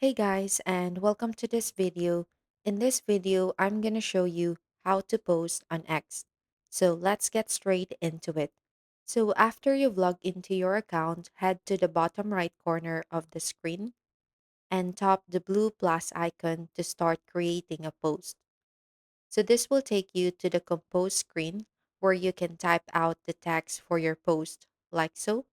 Hey guys, and welcome to this video. In this video, I'm going to show you how to post on X. So let's get straight into it. So after you've logged into your account, head to the bottom right corner of the screen and tap the blue plus icon to start creating a post. So this will take you to the compose screen where you can type out the text for your post, like so.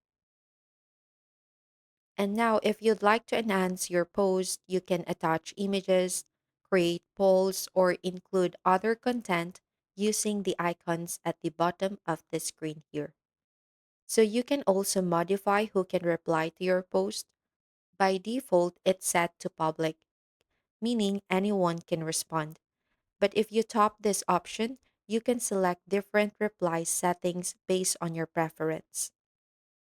And now, if you'd like to enhance your post, you can attach images, create polls, or include other content using the icons at the bottom of the screen here. So you can also modify who can reply to your post. By default, it's set to public, meaning anyone can respond. But if you tap this option, you can select different reply settings based on your preference.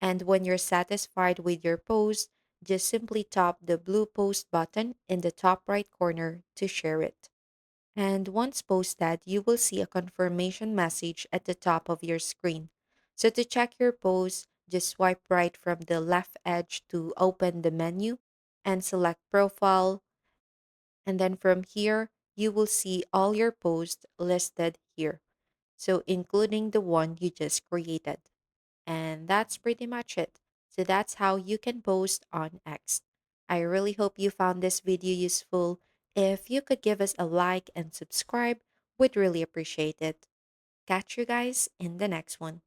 And when you're satisfied with your post, just simply tap the blue post button in the top right corner to share it. And once posted, you will see a confirmation message at the top of your screen. So to check your post, just swipe right from the left edge to open the menu and select profile. And then from here, you will see all your posts listed here. So including the one you just created. And that's pretty much it. So that's how you can post on X. I really hope you found this video useful. If you could give us a like and subscribe, we'd really appreciate it. Catch you guys in the next one.